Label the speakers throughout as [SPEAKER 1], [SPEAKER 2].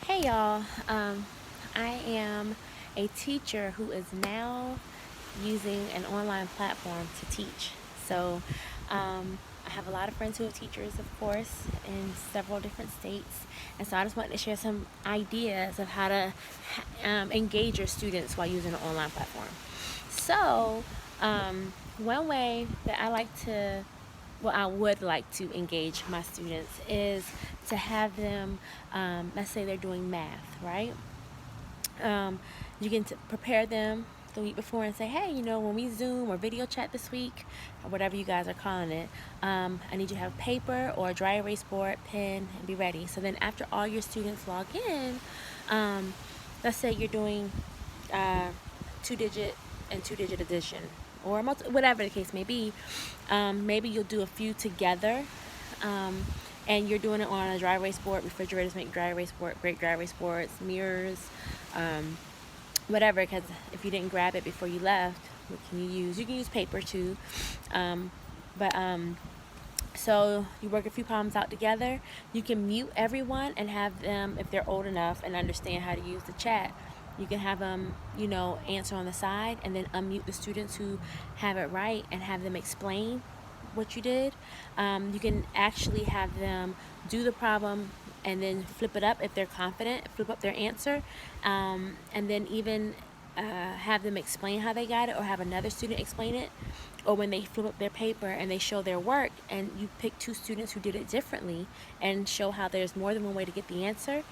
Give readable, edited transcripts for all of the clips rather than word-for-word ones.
[SPEAKER 1] Hey y'all, I am a teacher who is now using an online platform to teach. So I have a lot of friends who are teachers, of course, in several different states. And so I just wanted to share some ideas of how to engage your students while using an online platform. So one way that I would like to engage my students is to have them, let's say they're doing math, right? You can prepare them the week before and say, hey, when we Zoom or video chat this week, or whatever you guys are calling it, I need you to have paper or a dry erase board, pen, and be ready. So then after all your students log in, let's say you're doing two-digit and two-digit addition, or whatever the case may be. Maybe you'll do a few together, and you're doing it on a dry erase board. Refrigerators make dry erase board, great dry erase boards, mirrors, whatever. Because if you didn't grab it before you left, what can you use? You can use paper too, but so you work a few problems out together. You can mute everyone and have them, if they're old enough and understand how to use the chat, you can have them, answer on the side, and then unmute the students who have it right and have them explain what you did. You can actually have them do the problem and then flip it up if they're confident, flip up their answer, and then even have them explain how they got it, or have another student explain it. Or when they flip up their paper and they show their work, and you pick two students who did it differently and show how there's more than one way to get the answer.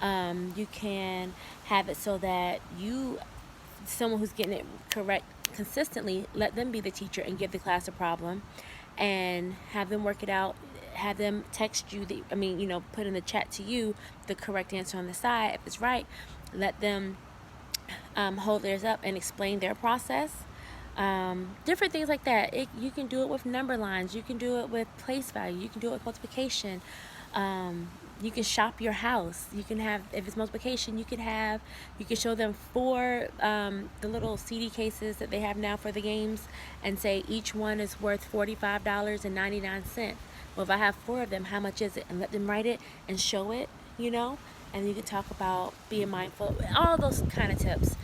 [SPEAKER 1] You can have it so that someone who's getting it correct consistently, let them be the teacher and give the class a problem and have them work it out. Have them text you put in the chat to you the correct answer on the side. If it's right, let them hold theirs up and explain their process. Different things like that. You can do it with number lines. You can do it with place value. You can do it with multiplication. You can shop your house. You can have, if it's multiplication, you can show them four, the little CD cases that they have now for the games, and say each one is worth $45.99. Well, if I have four of them, how much is it? And let them write it and show it, and you can talk about being mindful, all those kind of tips.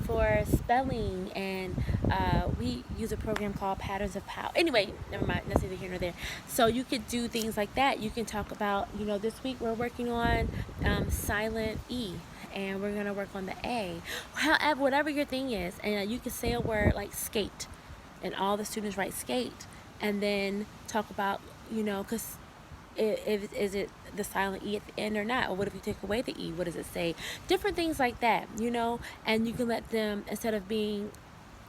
[SPEAKER 1] For spelling, and we use a program called Patterns of Power. Anyway, never mind, that's neither here nor there. So you could do things like that. You can talk about, this week we're working on silent E, and we're going to work on the A. However, whatever your thing is, and you can say a word like skate, and all the students write skate, and then talk about, because is it the silent E at the end or not? Or what if you take away the E? What does it say? Different things like that, and you can let them, instead of being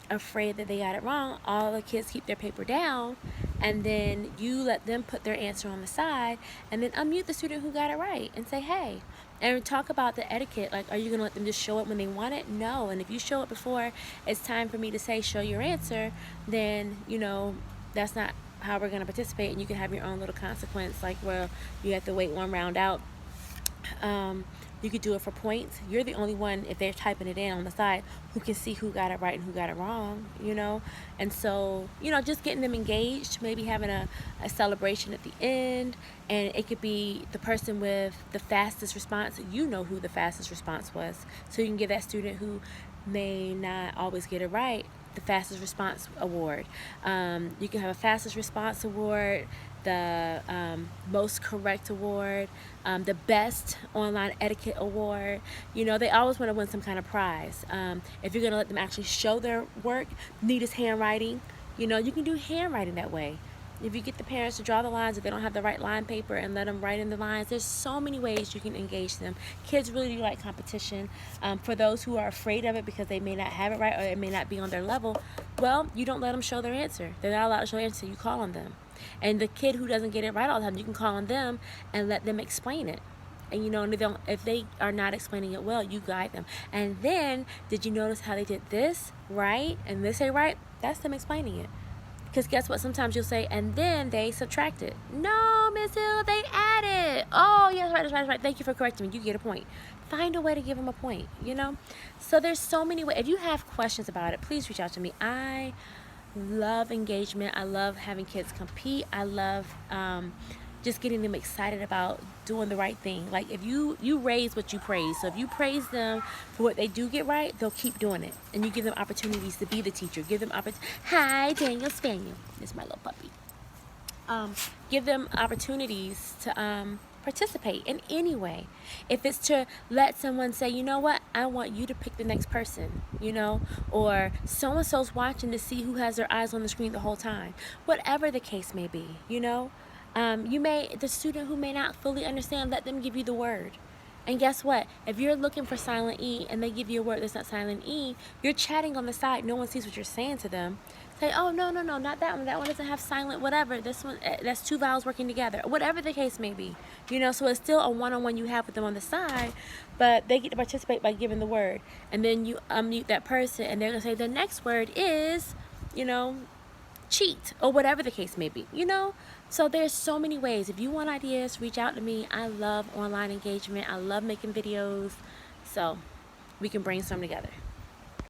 [SPEAKER 1] afraid that they got it wrong, all the kids keep their paper down, and then you let them put their answer on the side, and then unmute the student who got it right and say, hey, and talk about the etiquette. Like, are you going to let them just show it when they want it? No. And if you show it before it's time for me to say show your answer, then that's not how we're going to participate, and you can have your own little consequence, like, well, you have to wait one round out. You could do it for points. You're the only one, if they're typing it in on the side, who can see who got it right and who got it wrong, and so just getting them engaged, maybe having a celebration at the end, and it could be the person with the fastest response. Who the fastest response was, so you can give that student who may not always get it right the fastest response award. You can have a fastest response award, the most correct award, the best online etiquette award. They always want to win some kind of prize. If you're going to let them actually show their work, neatest handwriting, you can do handwriting that way. If you get the parents to draw the lines, if they don't have the right line paper, and let them write in the lines, there's so many ways you can engage them. Kids really do like competition. For those who are afraid of it because they may not have it right, or it may not be on their level, well, you don't let them show their answer. They're not allowed to show their answer. You call on them. And the kid who doesn't get it right all the time, you can call on them and let them explain it. And if they are not explaining it well, you guide them. And then, did you notice how they did this right and this ain't right? That's them explaining it. Because guess what? Sometimes you'll say, and then they subtracted. No, Miss Hill, they added. Oh, yes, right. Thank you for correcting me. You get a point. Find a way to give them a point, So there's so many ways. If you have questions about it, please reach out to me. I love engagement. I love having kids compete. I love just getting them excited about doing the right thing. Like if you raise what you praise. So if you praise them for what they do get right, they'll keep doing it. And you give them opportunities to be the teacher. Give them Hi, Daniel Spaniel. This is my little puppy. Give them opportunities to participate in any way. If it's to let someone say, you know what, I want you to pick the next person, you know, or so and so's watching to see who has their eyes on the screen the whole time. Whatever the case may be, you know, the student who may not fully understand, let them give you the word. And guess what? If you're looking for silent E and they give you a word that's not silent E, you're chatting on the side. No one sees what you're saying to them. Say, oh, no, not that one. That one doesn't have silent whatever. This one, that's two vowels working together. Whatever the case may be. You know, so it's still a one-on-one you have with them on the side, but they get to participate by giving the word. And then you unmute that person and they're going to say the next word is, you know, cheat or whatever the case may be, you know. So there's so many ways. If you want ideas, reach out to me. I love online engagement. I love making videos, so we can brainstorm together.